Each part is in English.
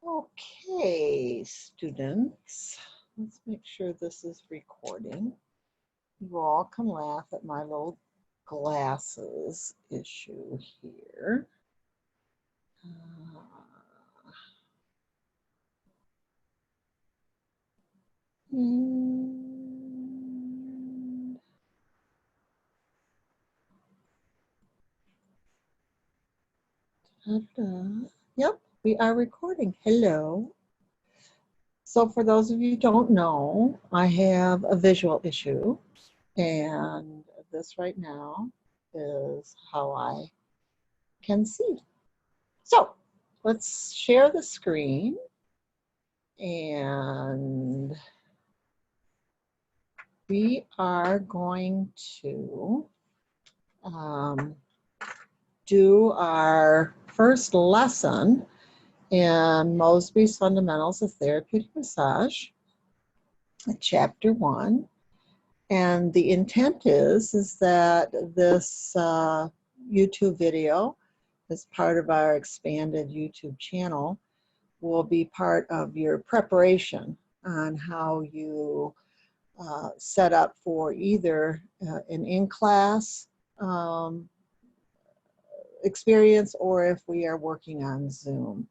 Okay, students, let's make sure this is recording. You all can laugh at my little glasses issue here. Yep, we are recording. Hello. So for those of you who don't know, I have a visual issue, and this right now is how I can see. So let's share the screen, and we are going to do our first lesson in Mosby's Fundamentals of Therapeutic Massage, Chapter 1. And the intent is that this YouTube video, as part of our expanded YouTube channel, will be part of your preparation on how you set up for either an in-class experience or if we are working on Zoom.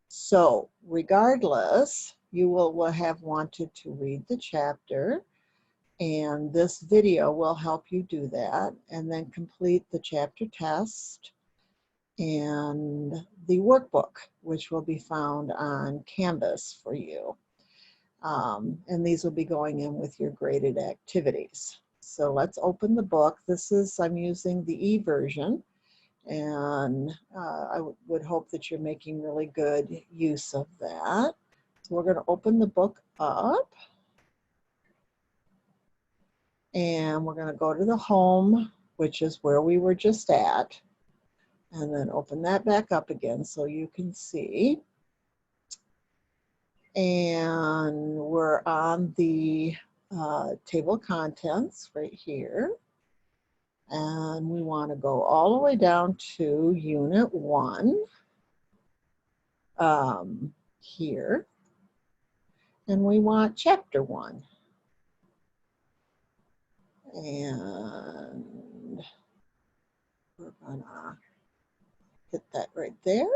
So regardless, you will have wanted to read the chapter, and this video will help you do that, and then complete the chapter test and the workbook, which will be found on Canvas for you. And these will be going in with your graded activities. So let's open the book. I'm using the e-version, and I would hope that you're making really good use of that. So we're going to open the book up, and we're going to go to the home, which is where we were just at, and then open that back up again so you can see. And we're on the table of contents right here. And we want to go all the way down to Unit 1 here. And we want Chapter 1. And we're going to hit that right there.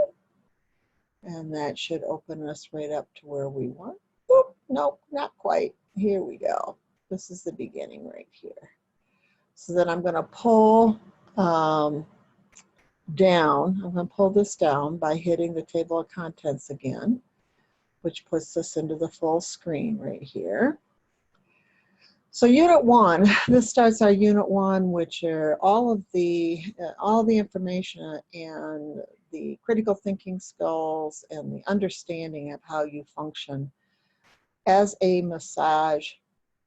And that should open us right up to where we want. Oop, nope, not quite. Here we go. This is the beginning right here. So then I'm going to pull down. I'm going to pull this down by hitting the table of contents again, which puts us into the full screen right here. So Unit 1, this starts our Unit 1, which are all the information and the critical thinking skills and the understanding of how you function as a massage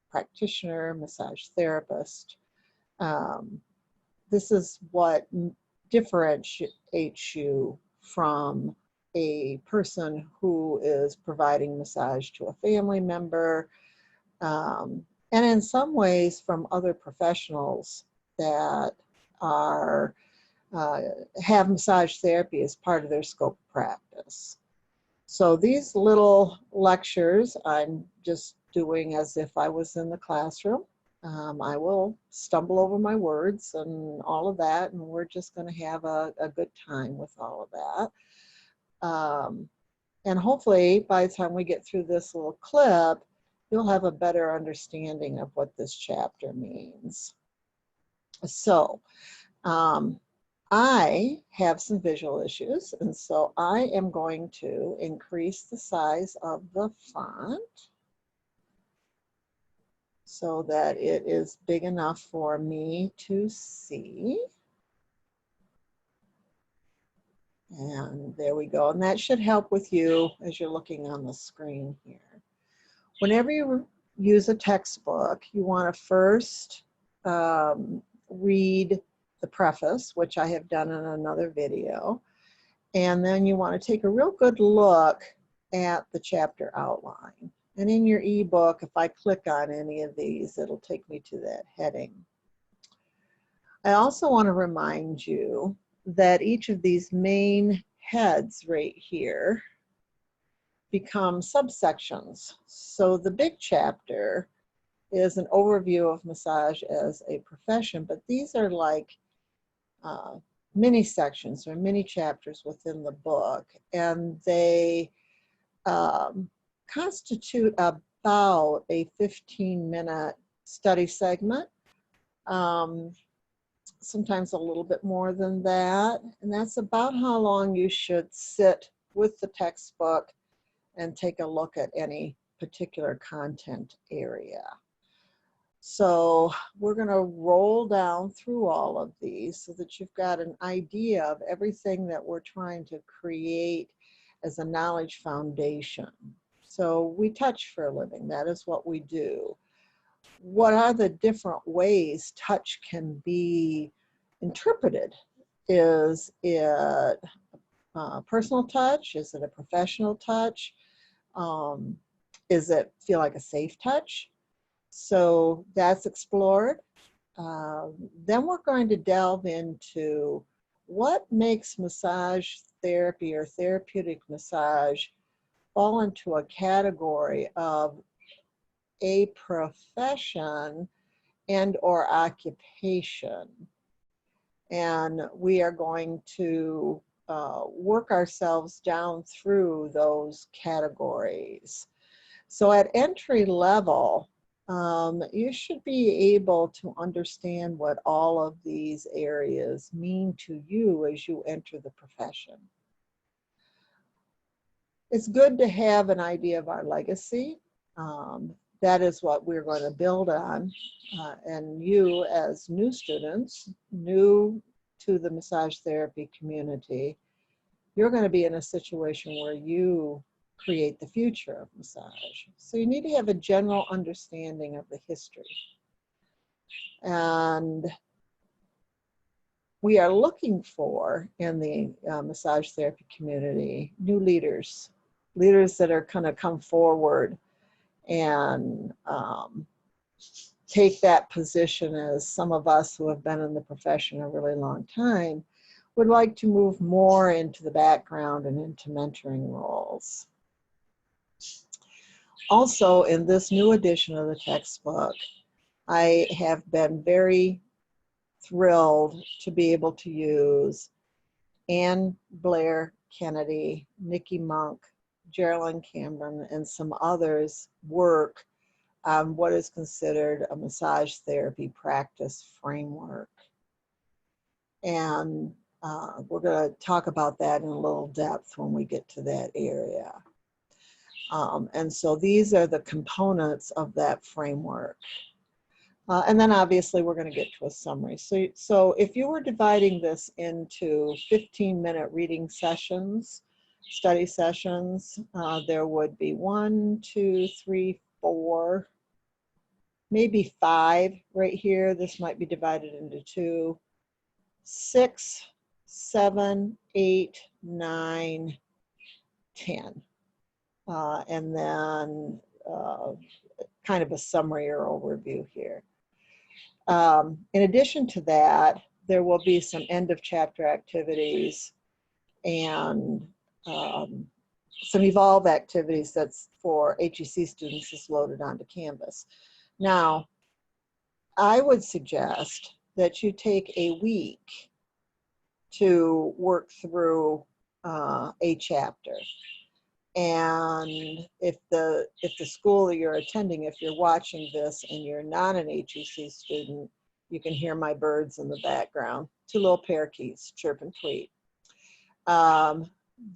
practitioner, massage therapist. This is what differentiates you from a person who is providing massage to a family member, and in some ways from other professionals that are have massage therapy as part of their scope of practice. So these little lectures I'm just doing as if I was in the classroom. I will stumble over my words and all of that, and we're just going to have a good time with all of that. And hopefully by the time we get through this little clip, you'll have a better understanding of what this chapter means. So I have some visual issues, and so I am going to increase the size of the font so that it is big enough for me to see. And there we go. And that should help with you as you're looking on the screen here. Whenever you use a textbook, you want to first read the preface, which I have done in another video. And then you want to take a real good look at the chapter outline. And in your ebook, if I click on any of these, it'll take me to that heading. I also want to remind you that each of these main heads right here become subsections. So the big chapter is an overview of massage as a profession, but these are like mini sections or mini chapters within the book, and they constitute about a 15-minute study segment, sometimes a little bit more than that, and that's about how long you should sit with the textbook and take a look at any particular content area. So we're going to roll down through all of these so that you've got an idea of everything that we're trying to create as a knowledge foundation. So we touch for a living. That is what we do. What are the different ways touch can be interpreted? Is it personal touch? Is it a professional touch? Is it feel like a safe touch? So that's explored. Then we're going to delve into what makes massage therapy or therapeutic massage fall into a category of a profession and or occupation. And we are going to work ourselves down through those categories. So at entry level, you should be able to understand what all of these areas mean to you as you enter the profession. It's good to have an idea of our legacy. That is what we're going to build on. And you as new students, new to the massage therapy community, you're going to be in a situation where you create the future of massage. So you need to have a general understanding of the history. And we are looking for, in the massage therapy community, new leaders that are going to come forward and take that position, as some of us who have been in the profession a really long time would like to move more into the background and into mentoring roles. Also, in this new edition of the textbook, I have been very thrilled to be able to use Ann Blair Kennedy, Nikki Monk, Geraldine Cameron, and some others' work on what is considered a massage therapy practice framework. And we're going to talk about that in a little depth when we get to that area. And so these are the components of that framework. And then obviously we're going to get to a summary. So if you were dividing this into 15-minute reading sessions, study sessions, there would be 1, 2, 3, 4, maybe 5 right here. This might be divided into 2, 6, 7, 8, 9, 10. And then kind of a summary or overview here. In addition to that, there will be some end of chapter activities and some evolve activities that's for HEC students is loaded onto Canvas. Now, I would suggest that you take a week to work through a chapter. And if the school that you're attending, if you're watching this and you're not an HEC student, you can hear my birds in the background. 2 little parakeets, chirp and tweet.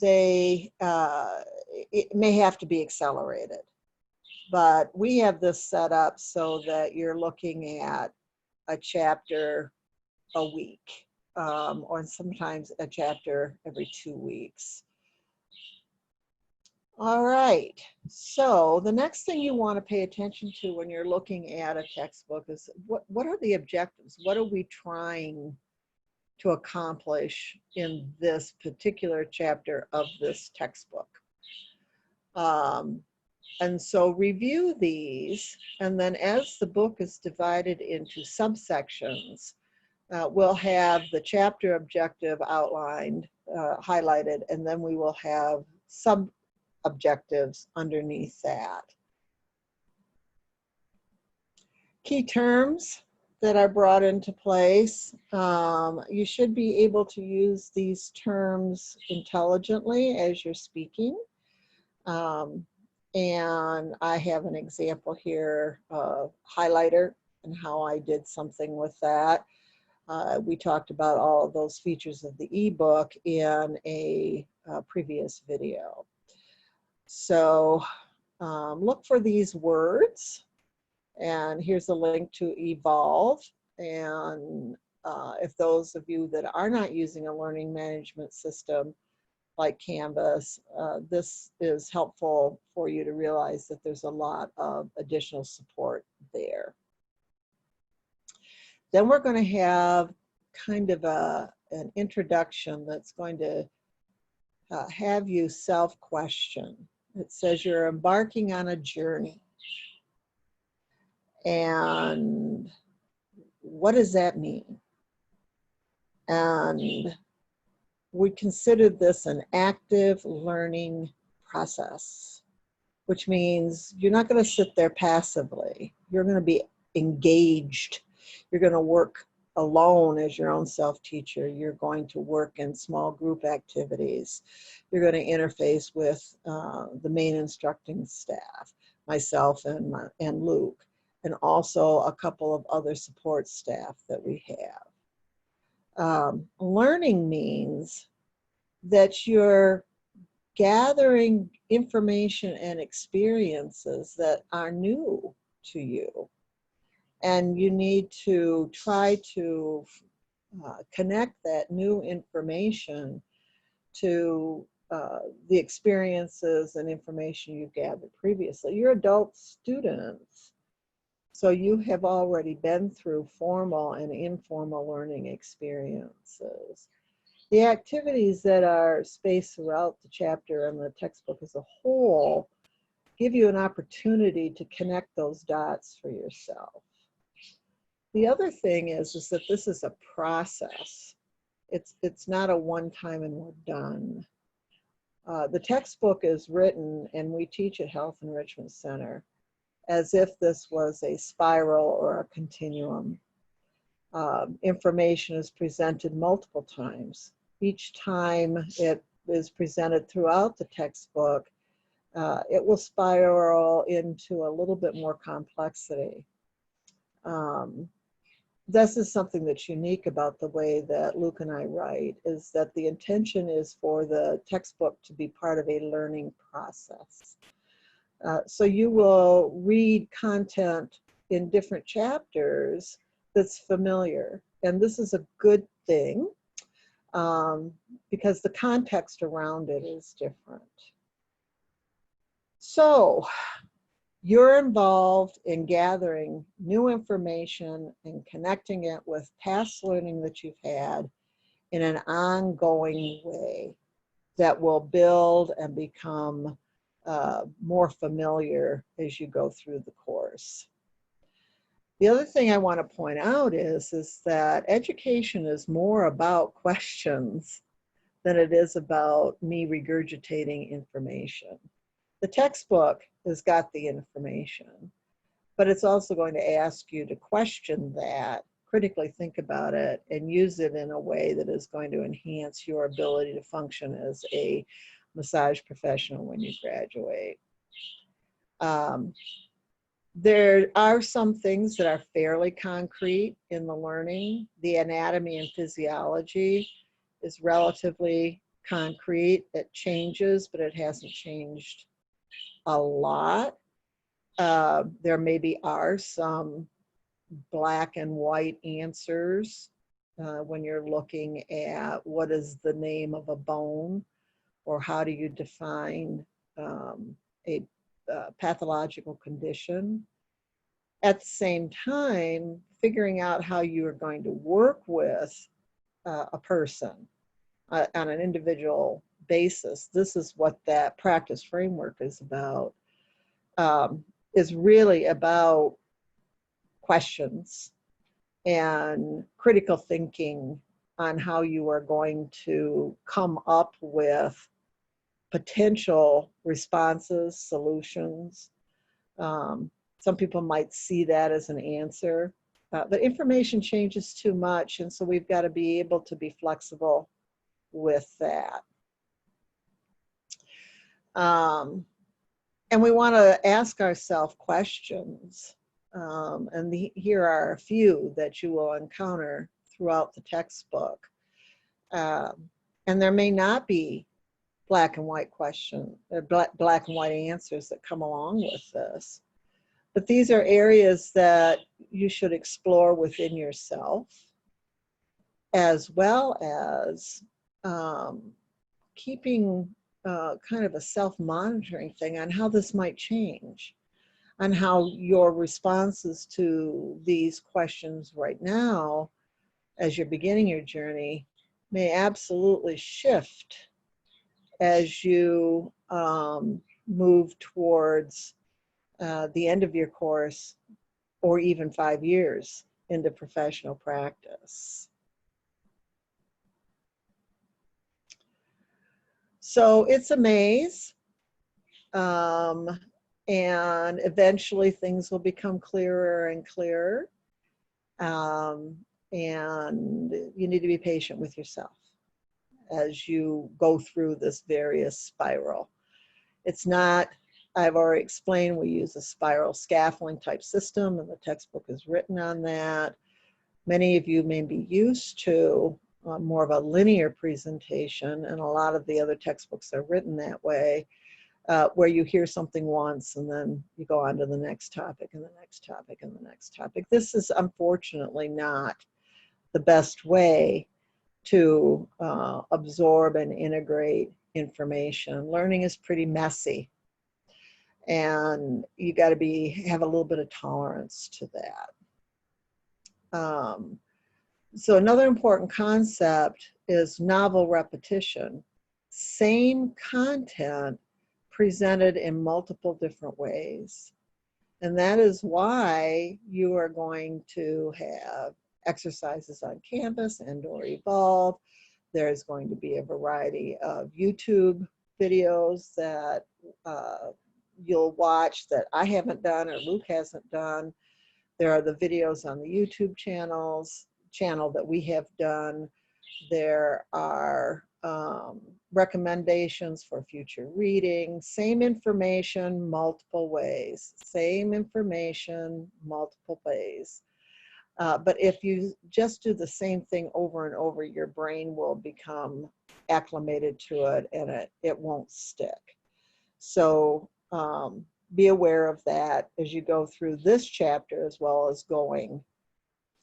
It may have to be accelerated, but we have this set up so that you're looking at a chapter a week, or sometimes a chapter every 2 weeks. All right, so the next thing you want to pay attention to when you're looking at a textbook is what are the objectives? What are we trying to accomplish in this particular chapter of this textbook? And so review these, and then as the book is divided into subsections, we'll have the chapter objective outlined, highlighted, and then we will have objectives underneath that. Key terms that are brought into place. You should be able to use these terms intelligently as you're speaking. And I have an example here of highlighter and how I did something with that. We talked about all of those features of the ebook in a previous video. So look for these words. And here's a link to Evolve. And if those of you that are not using a learning management system like Canvas, this is helpful for you to realize that there's a lot of additional support there. Then we're going to have kind of an introduction that's going to have you self-question. It says you're embarking on a journey. And what does that mean? And we consider this an active learning process, which means you're not going to sit there passively. You're going to be engaged. You're going to work alone as your own self-teacher. You're going to work in small group activities. You're going to interface with the main instructing staff, myself and Luke, and also a couple of other support staff that we have. Learning means that you're gathering information and experiences that are new to you. And you need to try to connect that new information to the experiences and information you gathered previously. You're adult students, so you have already been through formal and informal learning experiences. The activities that are spaced throughout the chapter and the textbook as a whole give you an opportunity to connect those dots for yourself. The other thing is that this is a process. It's not a one-time and we're done. The textbook is written, and we teach at Health Enrichment Center, as if this was a spiral or a continuum. Information is presented multiple times. Each time it is presented throughout the textbook, it will spiral into a little bit more complexity. This is something that's unique about the way that Luke and I write, is that the intention is for the textbook to be part of a learning process. So you will read content in different chapters that's familiar. And this is a good thing because the context around it is different. So you're involved in gathering new information and connecting it with past learning that you've had in an ongoing way that will build and become more familiar as you go through the course. The other thing I want to point out is that education is more about questions than it is about me regurgitating information. The textbook has got the information, but it's also going to ask you to question that, critically think about it, and use it in a way that is going to enhance your ability to function as a massage professional when you graduate. There are some things that are fairly concrete in the learning. The anatomy and physiology is relatively concrete. It changes, but it hasn't changed a lot. There maybe are some black and white answers when you're looking at what is the name of a bone, or how do you define a pathological condition. At the same time, figuring out how you are going to work with a person on an individual basis. This is what that practice framework is about, is really about questions and critical thinking on how you are going to come up with potential responses, solutions. Some people might see that as an answer, but information changes too much, and so we've got to be able to be flexible with that. And we want to ask ourselves questions. And here are a few that you will encounter throughout the textbook. And there may not be black and white questions, black and white answers that come along with this. But these are areas that you should explore within yourself, as well as keeping kind of a self-monitoring thing on how this might change, on how your responses to these questions right now, as you're beginning your journey, may absolutely shift as you move towards the end of your course, or even 5 years into professional practice. So it's a maze, and eventually things will become clearer and clearer, and you need to be patient with yourself as you go through this various spiral. It's not, I've already explained, we use a spiral scaffolding type system, and the textbook is written on that. Many of you may be used to more of a linear presentation, and a lot of the other textbooks are written that way, where you hear something once and then you go on to the next topic and the next topic and the next topic. This is unfortunately not the best way to absorb and integrate information. Learning is pretty messy, and you got to have a little bit of tolerance to that. So another important concept is novel repetition. Same content presented in multiple different ways. And that is why you are going to have exercises on Canvas and/or Evolve. There's going to be a variety of YouTube videos that you'll watch that I haven't done or Luke hasn't done. There are the videos on the YouTube channel that we have done. There are recommendations for future reading. Same information, multiple ways. Same information, multiple ways. But if you just do the same thing over and over, your brain will become acclimated to it, and it won't stick. So be aware of that as you go through this chapter, as well as going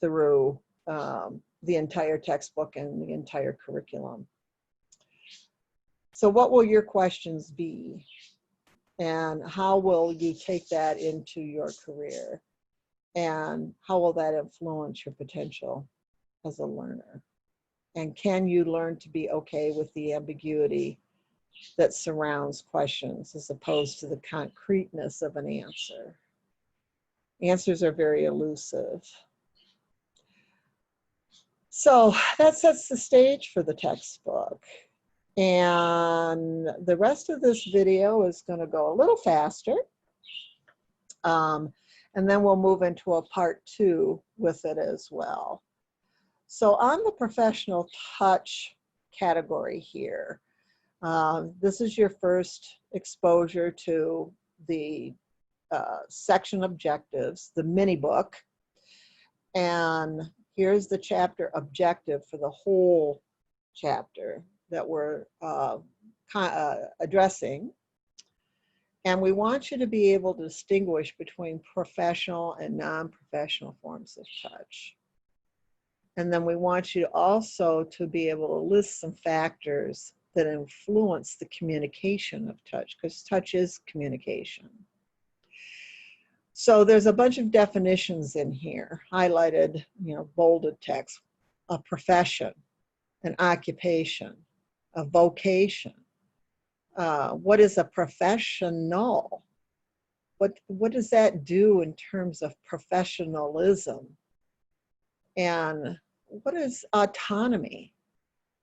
through the entire textbook and the entire curriculum. So what will your questions be? And how will you take that into your career? And how will that influence your potential as a learner? And can you learn to be okay with the ambiguity that surrounds questions as opposed to the concreteness of an answer? Answers are very elusive. So that sets the stage for the textbook. And the rest of this video is going to go a little faster. And then we'll move into a part 2 with it as well. So on the professional touch category here, this is your first exposure to the section objectives, the mini book. And here's the chapter objective for the whole chapter that we're addressing. And we want you to be able to distinguish between professional and non-professional forms of touch. And then we want you also to be able to list some factors that influence the communication of touch, because touch is communication. So there's a bunch of definitions in here, highlighted, bolded text: a profession, an occupation, a vocation. What is a professional? What does that do in terms of professionalism? And what is autonomy?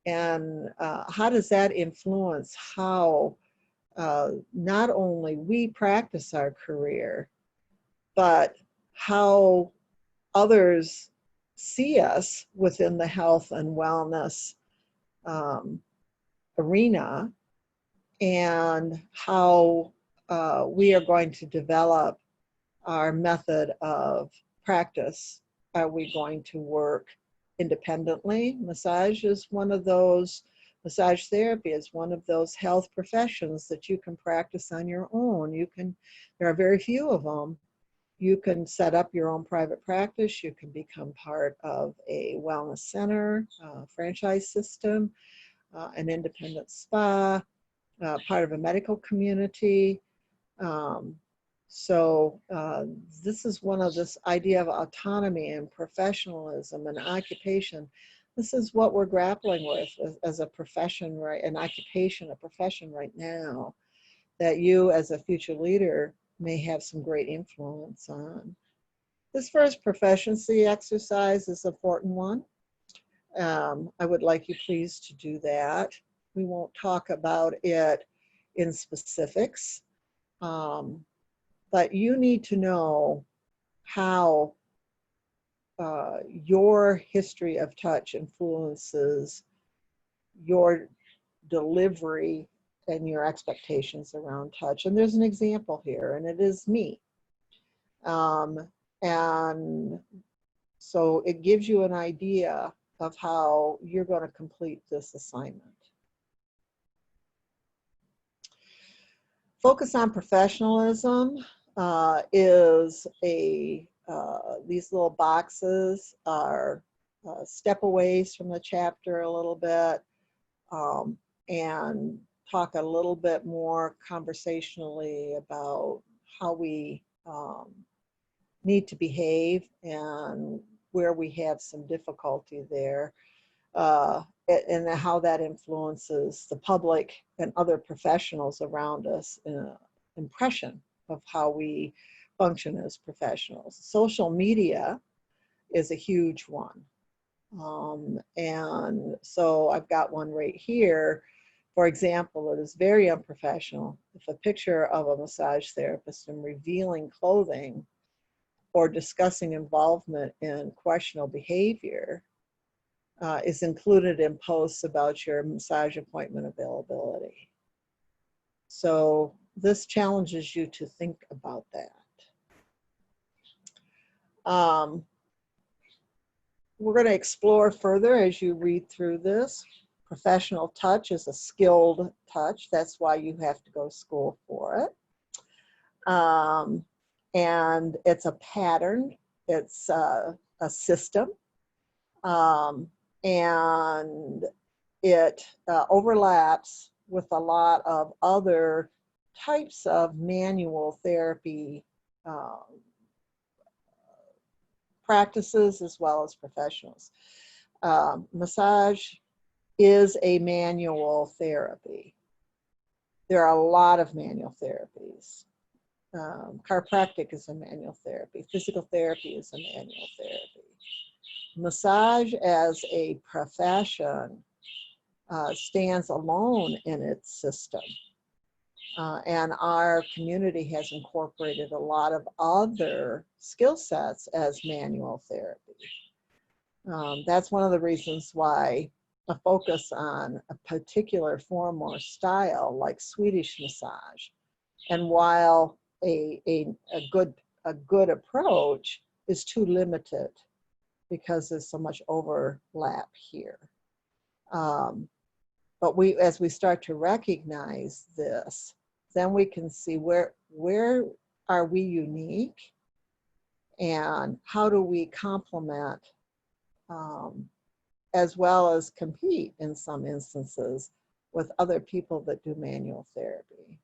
And how does that influence how not only we practice our career, but how others see us within the health and wellness um, arena, and how we are going to develop our method of practice. Are we going to work independently? Massage therapy is one of those health professions that you can practice on your own. There are very few of them. You can set up your own private practice. You can become part of a wellness center, franchise system, an independent spa, part of a medical community. Um, this is one of this idea of autonomy and professionalism and occupation. This is what we're grappling with as a profession, right? An occupation, a profession right now, that you as a future leader may have some great influence on. This first proficiency exercise is an important one. I would like you please to do that. We won't talk about it in specifics, but you need to know how your history of touch influences your delivery and your expectations around touch. And there's an example here, and it is me. And so it gives you an idea of how you're going to complete this assignment. Focus on professionalism is these little boxes are step-aways from the chapter a little bit, and talk a little bit more conversationally about how we need to behave and where we have some difficulty there, and how that influences the public and other professionals around us in an impression of how we function as professionals. Social media is a huge one. And so I've got one right here. For example, it is very unprofessional if a picture of a massage therapist in revealing clothing or discussing involvement in questionable behavior is included in posts about your massage appointment availability. So this challenges you to think about that. We're going to explore further as you read through this. Professional touch is a skilled touch. That's why you have to go to school for it. And it's a pattern. It's a system. And it overlaps with a lot of other types of manual therapy practices as well as professionals. Massage is a manual therapy. There are a lot of manual therapies. Chiropractic is a manual therapy. Physical therapy is a manual therapy. Massage as a profession stands alone in its system. And our community has incorporated a lot of other skill sets as manual therapy. That's one of the reasons why a focus on a particular form or style like Swedish massage, and while a good approach is too limited because there's so much overlap here. But as we start to recognize this, then we can see where are we unique, and how do we complement as well as compete in some instances with other people that do manual therapy.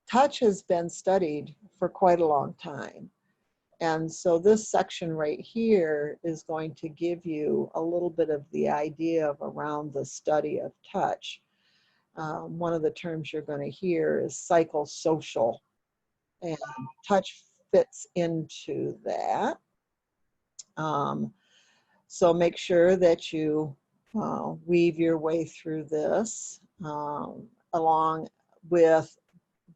Touch has been studied for quite a long time. And so this section right here is going to give you a little bit of the idea of around the study of touch. One of the terms you're going to hear is psychosocial, and touch fits into that. So make sure that you weave your way through this along with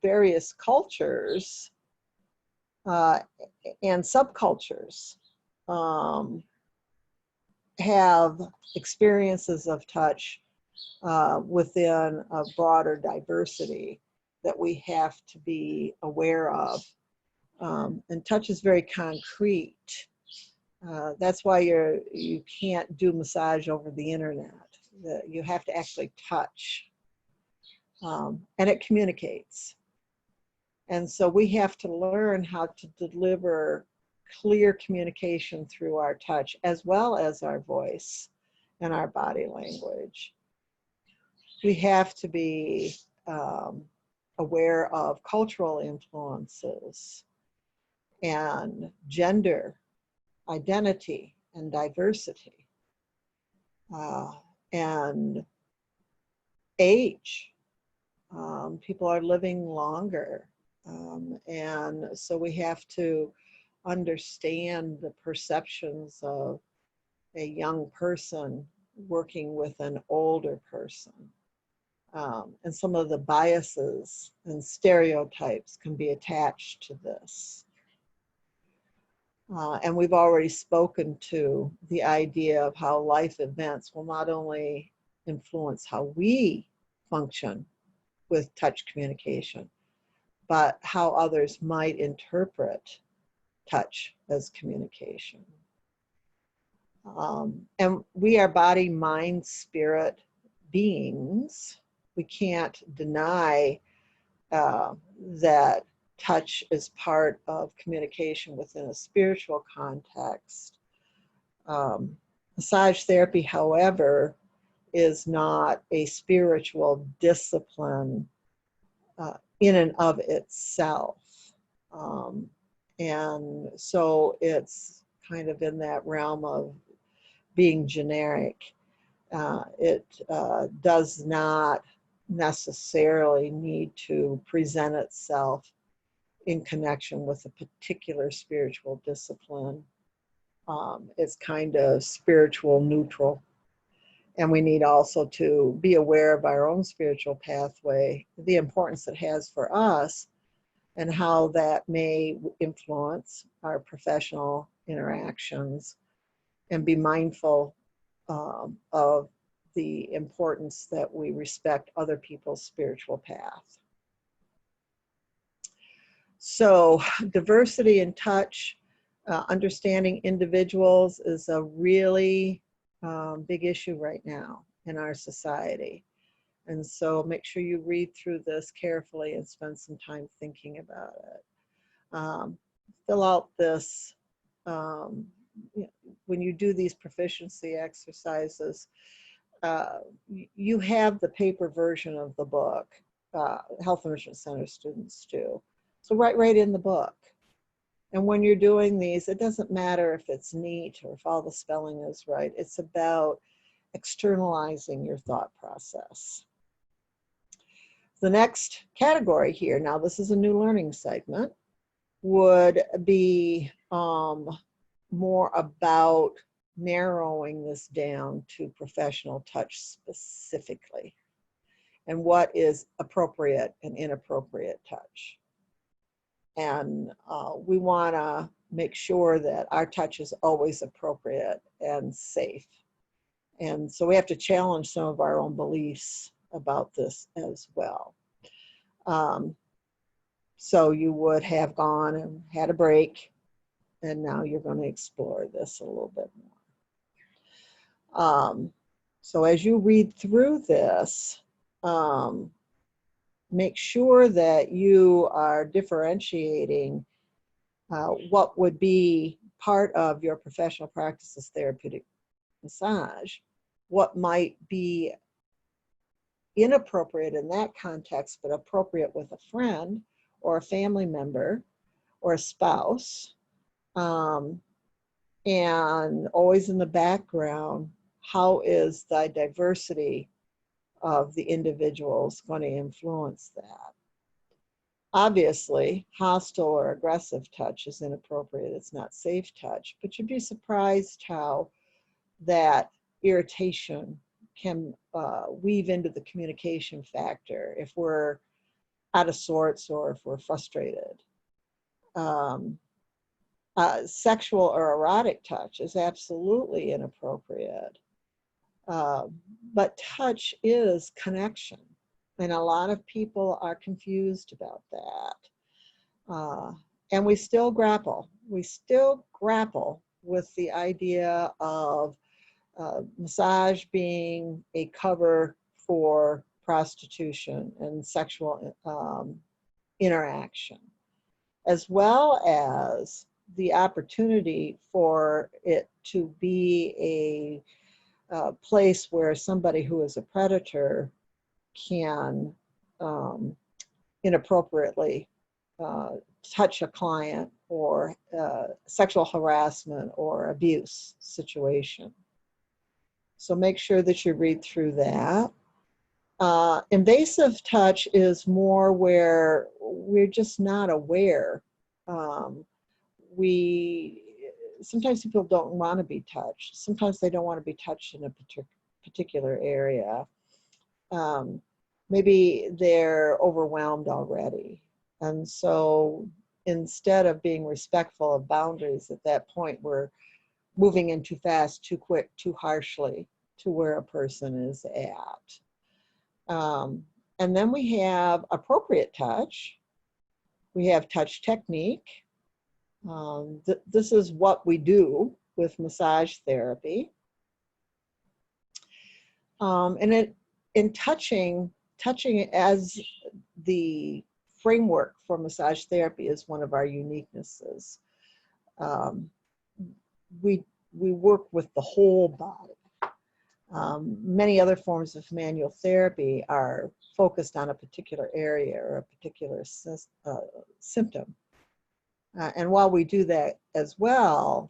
various cultures and subcultures have experiences of touch within a broader diversity that we have to be aware of. And touch is very concrete. That's why you can't do massage over the internet. You have to actually touch. And it communicates. And so we have to learn how to deliver clear communication through our touch, as well as our voice and our body language. We have to be aware of cultural influences and gender, identity, and diversity, and age. People are living longer. And so we have to understand the perceptions of a young person working with an older person. And some of the biases and stereotypes can be attached to this. And we've already spoken to the idea of how life events will not only influence how we function with touch communication, but how others might interpret touch as communication. And we are body, mind, spirit beings. We can't deny that touch is part of communication within a spiritual context. Massage therapy, however, is not a spiritual discipline in and of itself. And so it's kind of in that realm of being generic. It does not necessarily need to present itself in connection with a particular spiritual discipline. It's kind of spiritual neutral. And we need also to be aware of our own spiritual pathway, the importance it has for us, and how that may influence our professional interactions, and be mindful of the importance that we respect other people's spiritual path. So diversity in touch, understanding individuals is a really big issue right now in our society. And so make sure you read through this carefully and spend some time thinking about it. Fill out this, when you do these proficiency exercises, you have the paper version of the book, Health Enrichment Center students do. So write right in the book. And when you're doing these, it doesn't matter if it's neat or if all the spelling is right. It's about externalizing your thought process. The next category here, now this is a new learning segment, would be more about narrowing this down to professional touch specifically, and what is appropriate and inappropriate touch. And we want to make sure that our touch is always appropriate and safe. And so we have to challenge some of our own beliefs about this as well. So you would have gone and had a break, and now you're going to explore this a little bit more. So as you read through this, make sure that you are differentiating what would be part of your professional practice as therapeutic massage, what might be inappropriate in that context, but appropriate with a friend or a family member or a spouse, and always in the background, how is the diversity of the individuals going to influence that? Obviously, hostile or aggressive touch is inappropriate. It's not safe touch, but you'd be surprised how that irritation can weave into the communication factor if we're out of sorts or if we're frustrated. Sexual or erotic touch is absolutely inappropriate. But touch is connection. And a lot of people are confused about that. And we still grapple. We still grapple with the idea of massage being a cover for prostitution and sexual interaction, as well as the opportunity for it to be a place where somebody who is a predator can inappropriately touch a client, or sexual harassment or abuse situation. So make sure that you read through that. Invasive touch is more where we're just not aware. Sometimes people don't want to be touched. Sometimes they don't want to be touched in a particular area. Maybe they're overwhelmed already. And so instead of being respectful of boundaries at that point, we're moving in too fast, too quick, too harshly to where a person is at. And then we have appropriate touch. We have touch technique. This is what we do with massage therapy. And in touching as the framework for massage therapy is one of our uniquenesses. We work with the whole body. Many other forms of manual therapy are focused on a particular area or a particular symptom. And while we do that as well,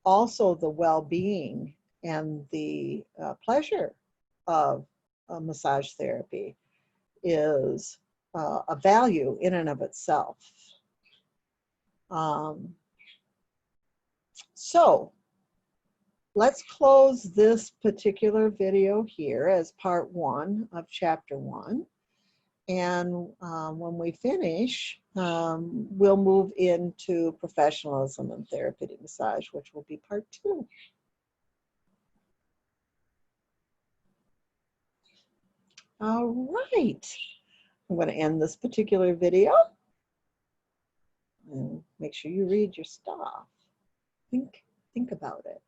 also the well-being and the pleasure of massage therapy is a value in and of itself. So let's close this particular video here as part 1 of chapter 1. And when we finish, we'll move into professionalism and therapeutic massage, which will be part 2. All right. I'm going to end this particular video. And make sure you read your stuff. Think about it.